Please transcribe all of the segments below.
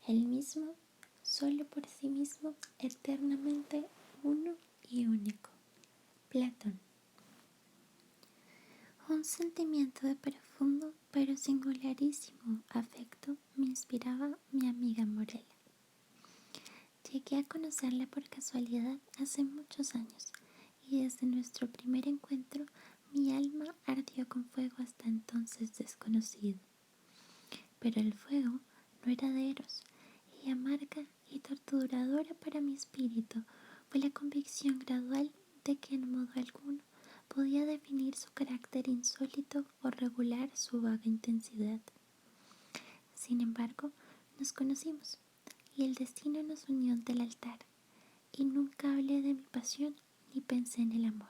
el mismo, solo por sí mismo, eternamente uno y único. Platón. Un sentimiento de profundo pero singularísimo afecto me inspiraba mi amiga Morela. Llegué a conocerla por casualidad hace muchos años y desde nuestro primer encuentro mi alma ardió con fuego hasta entonces desconocido. Pero el fuego no era de Eros, y amarga y torturadora para mi espíritu fue la convicción gradual de que en modo alguno podía definir su carácter insólito o regular su vaga intensidad. Sin embargo, nos conocimos y el destino nos unió ante el altar, y nunca hablé de mi pasión ni pensé en el amor.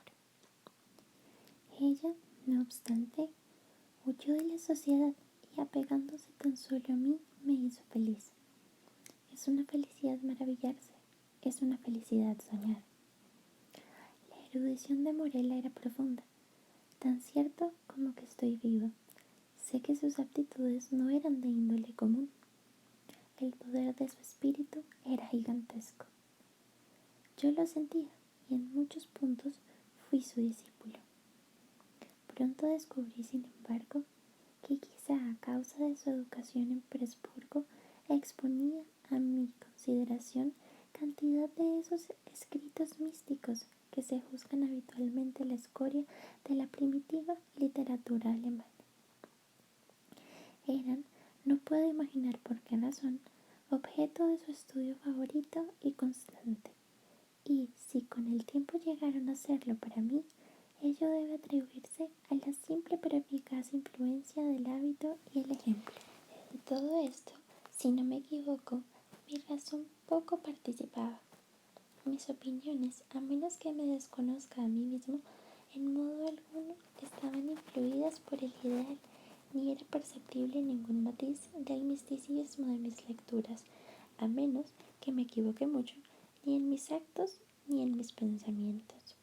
Ella, no obstante, huyó de la sociedad y apegándose tan solo a mí me hizo feliz. Es una felicidad maravillarse, es una felicidad soñar. La erudición de Morela era profunda, tan cierto como que estoy viva. Sé que sus aptitudes no eran de índole común. El poder de su espíritu era gigantesco. Yo lo sentía y en muchos puntos fui su discípulo. Pronto descubrí, sin embargo, que quizá a causa de su educación en Presburgo exponía a mi consideración cantidad de esos escritos místicos que se juzgan habitualmente la escoria de la primitiva literatura alemana. Eran, no puedo imaginar por qué razón, objeto de su estudio favorito y constante, y si con el tiempo llegaron a serlo para mí, ello debe atribuirse a la simple pero eficaz influencia del hábito y el ejemplo. En todo esto, si no me equivoco, mi razón poco participaba. Mis opiniones, a menos que me desconozca a mí mismo, en modo alguno estaban influidas por el ideal, ni era perceptible ningún matiz del misticismo de mis lecturas, a menos que me equivoque mucho, ni en mis actos ni en mis pensamientos.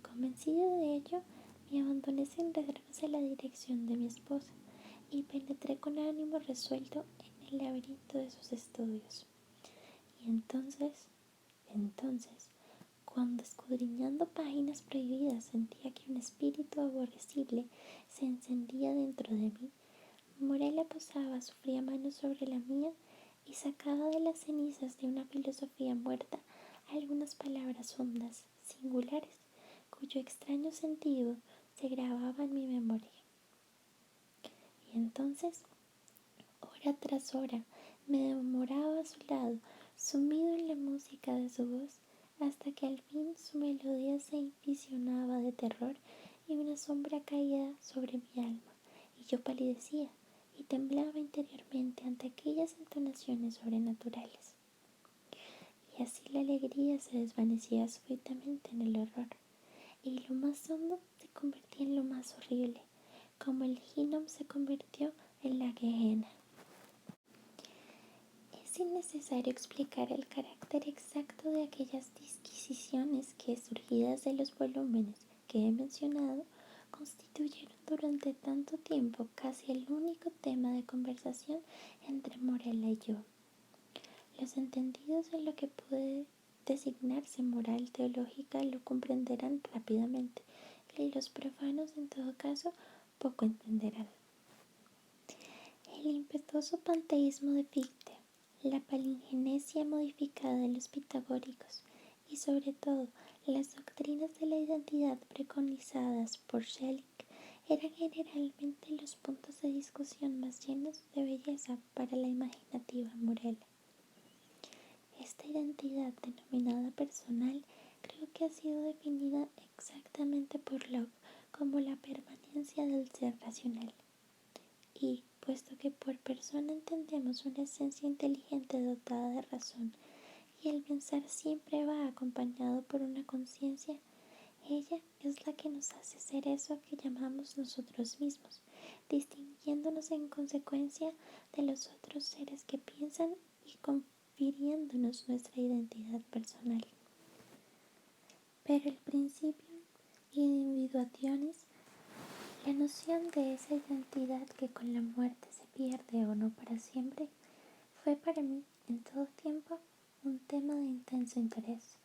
Convencida de ello, me abandoné sin reservas a la dirección de mi esposa y penetré con ánimo resuelto en el laberinto de sus estudios. Y entonces, cuando escudriñando páginas prohibidas sentía que un espíritu aborrecible se encendía dentro de mí, Morela posaba su fría mano sobre la mía y sacaba de las cenizas de una filosofía muerta algunas palabras hondas, singulares, cuyo extraño sentido se grababa en mi memoria. Y entonces, hora tras hora, me demoraba a su lado, sumido en la música de su voz, hasta que al fin su melodía se inficionaba de terror y una sombra caía sobre mi alma, y yo palidecía y temblaba interiormente ante aquellas entonaciones sobrenaturales. Y así la alegría se desvanecía súbitamente en el horror, y lo más hondo se convertía en lo más horrible, como el Hinnom se convirtió en la Gehenna. Es innecesario explicar el carácter exacto de aquellas disquisiciones que, surgidas de los volúmenes que he mencionado, constituyeron durante tanto tiempo casi el único tema de conversación entre Morela y yo. Los entendidos en lo que puede designarse moral teológica lo comprenderán rápidamente, y los profanos, en todo caso, poco entenderán. El impetuoso panteísmo de Fichte, la palingenesia modificada de los pitagóricos y, sobre todo, las doctrinas de la identidad preconizadas por Schelling eran generalmente los puntos de discusión más llenos de belleza para la imaginativa Morela. Esta identidad denominada personal creo que ha sido definida exactamente por Locke como la permanencia del ser racional. Y, puesto que por persona entendemos una esencia inteligente dotada de razón y el pensar siempre va acompañado por una conciencia, ella es la que nos hace ser eso que llamamos nosotros mismos, distinguiéndonos en consecuencia de los otros seres que piensan y confiriéndonos nuestra identidad personal. Pero el principio individuationis, la noción de esa identidad que con la muerte se pierde o no para siempre, fue para mí inmenso interés,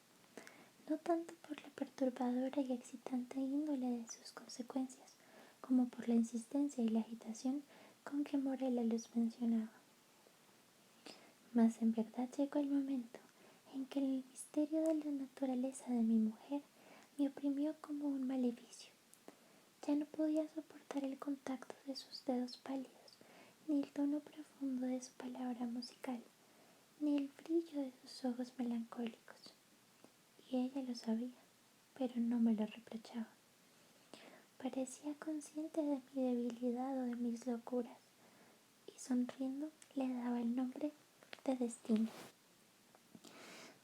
no tanto por la perturbadora y excitante índole de sus consecuencias, como por la insistencia y la agitación con que Morella los mencionaba. Mas en verdad llegó el momento en que el misterio de la naturaleza de mi mujer me oprimió como un maleficio. Ya no podía soportar el contacto de sus dedos pálidos, ni el tono profundo de su palabra musical, ni el brillo de sus ojos melancólicos. Y ella lo sabía, pero no me lo reprochaba. Parecía consciente de mi debilidad o de mis locuras, y sonriendo le daba el nombre de destino.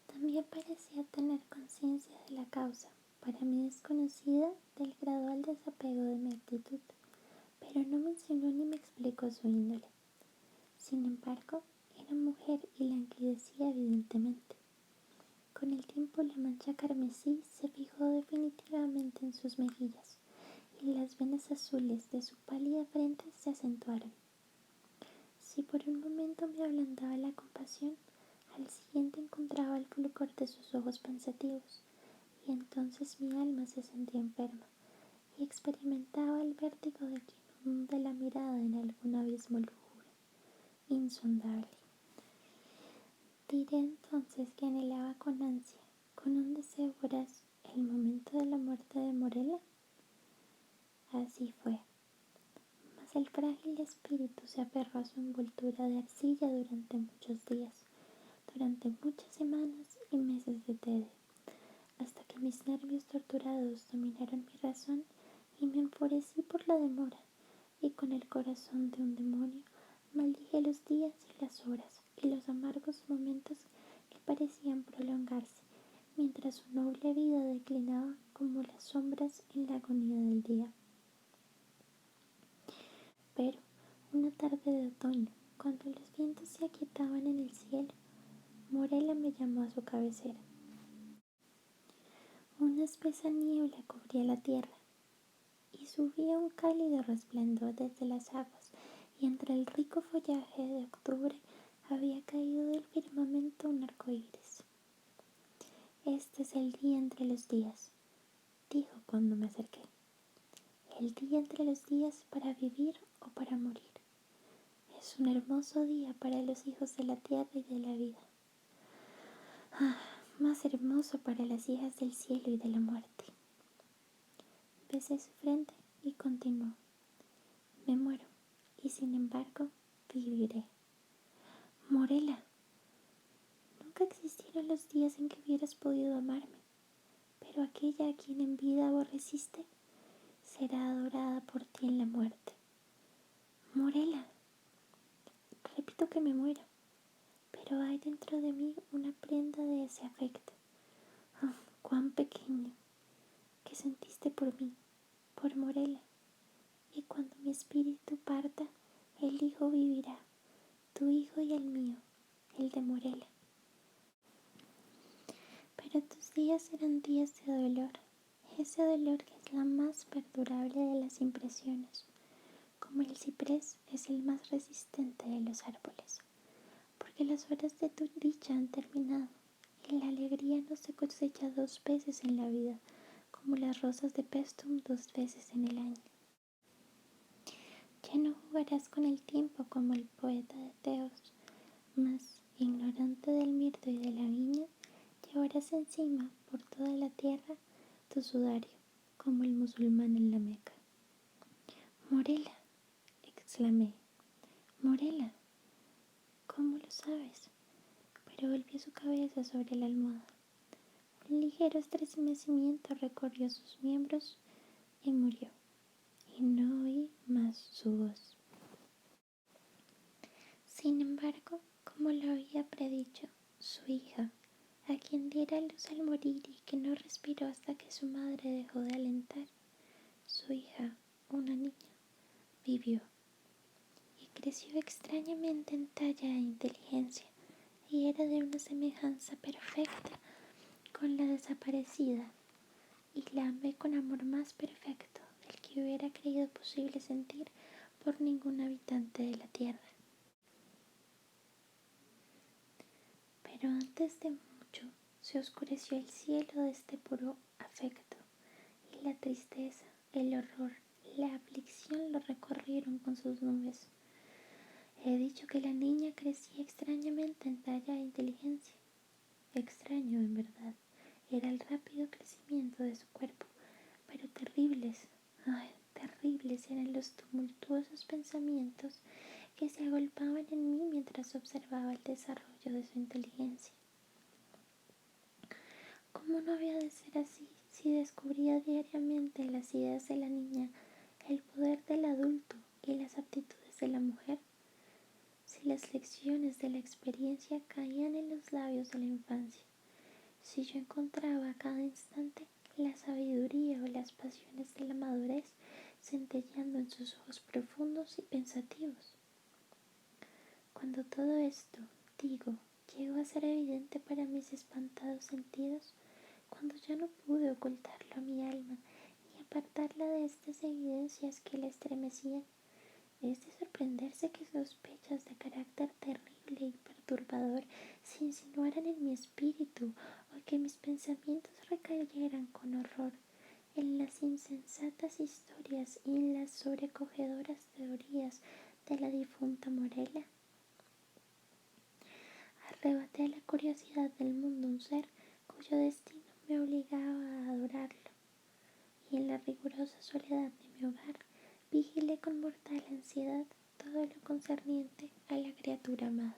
También parecía tener conciencia de la causa, para mí desconocida, del gradual desapego de mi actitud, pero no mencionó ni me explicó su índole. Sin embargo, era mujer y languidecía evidentemente. Con el tiempo la mancha carmesí se fijó definitivamente en sus mejillas, y las venas azules de su pálida frente se acentuaron. Si por un momento me ablandaba la compasión, al siguiente encontraba el fulgor de sus ojos pensativos, y entonces mi alma se sentía enferma, y experimentaba el vértigo de quien hunde la mirada en algún abismo lúgubre, insondable. Diré entonces que anhelaba con ansia, con un deseo voraz, el momento de la muerte de Morella. Así fue. Mas el frágil espíritu se aferró a su envoltura de arcilla durante muchos días, durante muchas semanas y meses de tedio, hasta que mis nervios torturados dominaron mi razón y me enfurecí por la demora, y con el corazón de un demonio maldije los días y las horas y los amargos momentos que parecían prolongarse, mientras su noble vida declinaba como las sombras en la agonía del día. Pero, una tarde de otoño, cuando los vientos se aquietaban en el cielo, Morella me llamó a su cabecera. Una espesa niebla cubría la tierra, y subía un cálido resplandor desde las aguas, y entre el rico follaje de octubre había caído del firmamento un arco iris. Este es el día entre los días, dijo cuando me acerqué. El día entre los días para vivir o para morir. Es un hermoso día para los hijos de la tierra y de la vida. Más hermoso para las hijas del cielo y de la muerte. Besé su frente y continuó. Me muero, y sin embargo, viviré. Morella, nunca existieron los días en que hubieras podido amarme, pero aquella a quien en vida aborreciste será adorada por ti en la muerte. Morella, repito que me muero, pero hay dentro de mí una prenda de ese afecto, cuán pequeño, que sentiste por mí, por Morella, y cuando mi espíritu parta, el hijo vivirá, tu hijo y el mío, el de Morella. Pero tus días serán días de dolor, ese dolor que es la más perdurable de las impresiones, como el ciprés es el más resistente de los árboles, porque las horas de tu dicha han terminado, y la alegría no se cosecha 2 veces en la vida, como las rosas de Paestum 2 veces en el año. Ya no jugarás con el tiempo como el poeta de Teos, mas, ignorante del mirto y de la viña, llevarás encima por toda la tierra tu sudario, como el musulmán en la Meca. Morella, exclamé, Morella, ¿cómo lo sabes? Pero volvió su cabeza sobre la almohada. Un ligero estremecimiento recorrió sus miembros y murió, y no oí más su voz. Sin embargo, como lo había predicho, su hija, a quien diera a luz al morir y que no respiró hasta que su madre dejó de alentar, su hija, una niña, vivió y creció extrañamente en talla e inteligencia, y era de una semejanza perfecta con la desaparecida, y la amé con amor más perfecto del que hubiera creído posible sentir por ningún habitante de la tierra. Pero antes de mucho, Se oscureció el cielo de este puro afecto, y la tristeza, el horror, la aflicción lo recorrieron con sus nubes. He dicho que la niña crecía extrañamente en talla e inteligencia. Extraño, en verdad, era el rápido crecimiento de su cuerpo, pero terribles eran los tumultuosos pensamientos que se agolpaban en mí mientras observaba el desarrollo de su inteligencia. ¿Cómo no había de ser así si descubría diariamente en las ideas de la niña el poder del adulto y las aptitudes de la mujer? Si las lecciones de la experiencia caían en los labios de la infancia, si yo encontraba a cada instante la sabiduría o las pasiones de la madurez centelleando en sus ojos profundos y pensativos. Cuando todo esto, llegó a ser evidente para mis espantados sentidos, cuando ya no pude ocultarlo a mi alma ni apartarla de estas evidencias que la estremecían, es de sorprenderse que sospechas de carácter terrible y perturbador se insinuaran en mi espíritu o que mis pensamientos recayeran con horror en las insensatas historias y en las sobrecogedoras teorías de la difunta Morella. Arrebaté a la curiosidad del mundo un ser cuyo destino me obligaba a adorarlo, y en la rigurosa soledad de mi hogar vigilé con mortal ansiedad todo lo concerniente a la criatura amada.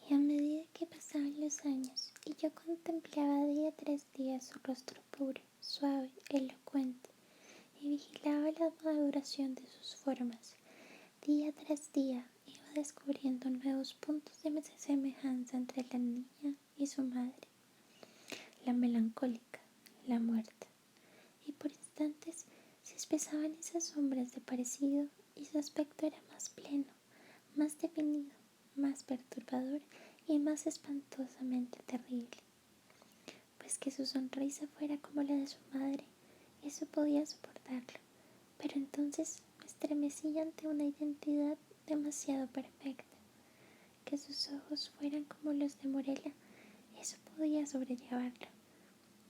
Y a medida que pasaban los años y yo contemplaba día tras día su rostro puro, suave, elocuente, y vigilaba la maduración de sus formas, día tras día iba descubriendo nuevos puntos de semejanza entre la niña y su madre, la melancólica, la muerta, y por instantes se espesaban esas sombras de parecido y su aspecto era más pleno, más definido, más perturbador y más espantosamente terrible. Pues que su sonrisa fuera como la de su madre, eso podía soportarlo, pero entonces me estremecí ante una identidad demasiado perfecta. Que sus ojos fueran como los de Morella, eso podía sobrellevarlo,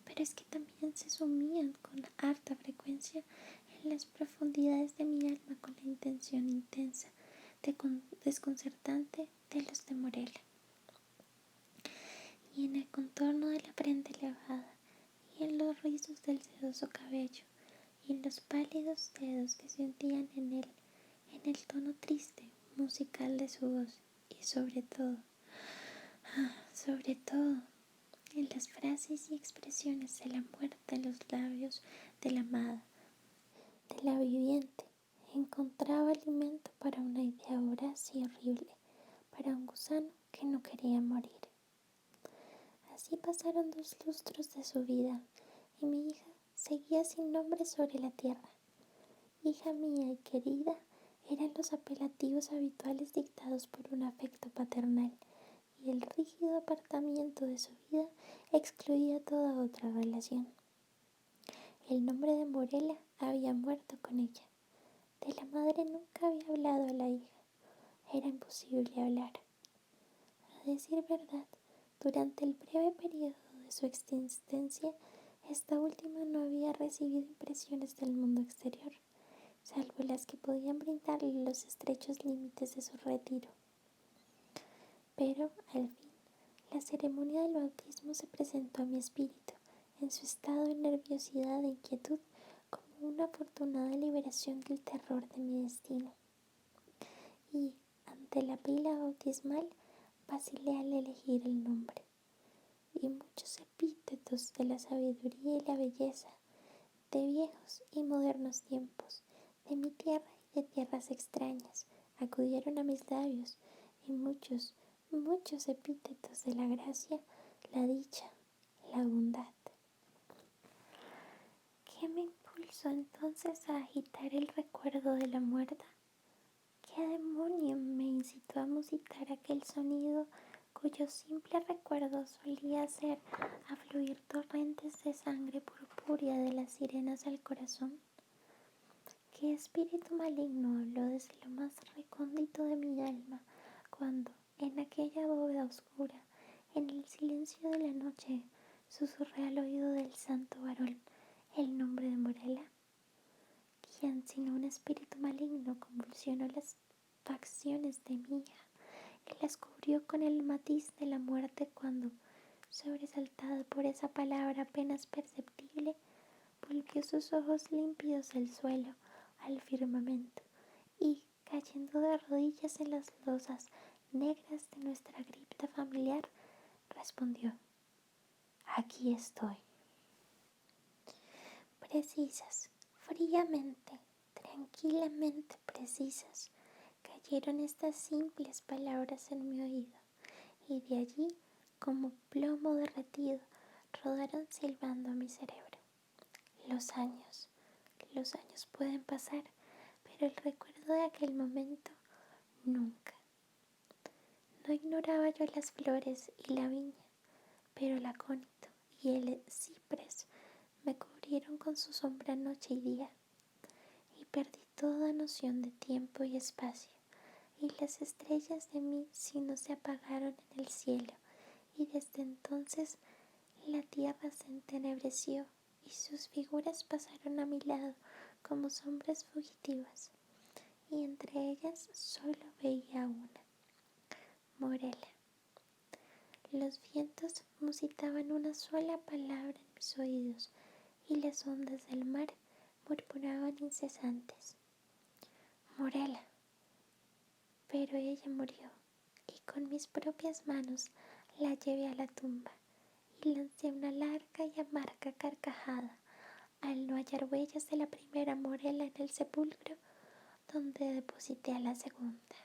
pero es que también se sumían con harta frecuencia en las profundidades de mi alma con la intención intensa, desconcertante de los de Morella, y en el contorno de la frente elevada, y en los rizos del sedoso cabello, y en los pálidos dedos que se hundían en él, en el tono triste, musical de su voz, y sobre todo, en las frases y expresiones de la muerte en los labios de la amada, de la viviente, encontraba alimento para una idea voraz y horrible, para un gusano que no quería morir. Así pasaron 2 lustros de su vida, y mi hija seguía sin nombre sobre la tierra. Hija mía y querida eran los apelativos habituales dictados por un afecto paternal, y el rígido apartamiento de su vida excluía toda otra relación. El nombre de Morella había muerto con ella. De la madre nunca había hablado a la hija. Era imposible hablar. A decir verdad, durante el breve periodo de su existencia, esta última no había recibido impresiones del mundo exterior, salvo las que podían brindarle los estrechos límites de su retiro. Pero, al fin, la ceremonia del bautismo se presentó a mi espíritu, en su estado de nerviosidad e inquietud, como una afortunada liberación del terror de mi destino. Y, ante la pila bautismal, vacilé al elegir el nombre. Y muchos epítetos de la sabiduría y la belleza, de viejos y modernos tiempos, de mi tierra y de tierras extrañas, acudieron a mis labios, y muchos epítetos de la gracia, la dicha, la bondad. ¿Qué me impulsó entonces a agitar el recuerdo de la muerta? ¿Qué demonio me incitó a musitar aquel sonido cuyo simple recuerdo solía hacer afluir torrentes de sangre purpúrea de las sirenas al corazón? ¿Qué espíritu maligno habló desde lo más recóndito de mi alma cuando, en aquella bóveda oscura, en el silencio de noche susurré al oído del santo varón el nombre de Morela, quien sin un espíritu maligno convulsionó las facciones de mi hija y las cubrió con el matiz de la muerte cuando, sobresaltada por esa palabra apenas perceptible, volvió sus ojos límpidos del suelo al firmamento y, cayendo de rodillas en las losas negras de nuestra cripta familiar, respondió: «Aquí estoy». Precisas, fríamente, tranquilamente precisas, cayeron estas simples palabras en mi oído, y de allí, como plomo derretido, rodaron silbando a mi cerebro. Los años pueden pasar, pero el recuerdo de aquel momento nunca. No ignoraba yo las flores y la viña, pero el acónito y el ciprés me cubrieron con su sombra noche y día, y perdí toda noción de tiempo y espacio, y las estrellas de mi sino se apagaron en el cielo, y desde entonces la tierra se entenebreció, y sus figuras pasaron a mi lado como sombras fugitivas, y entre ellas solo veía una, Morela. Los vientos musitaban una sola palabra en mis oídos, y las ondas del mar murmuraban incesantes: Morela. Pero ella murió, y con mis propias manos la llevé a la tumba, y lancé una larga y amarga carcajada al no hallar huellas de la primera Morela en el sepulcro donde deposité a la segunda.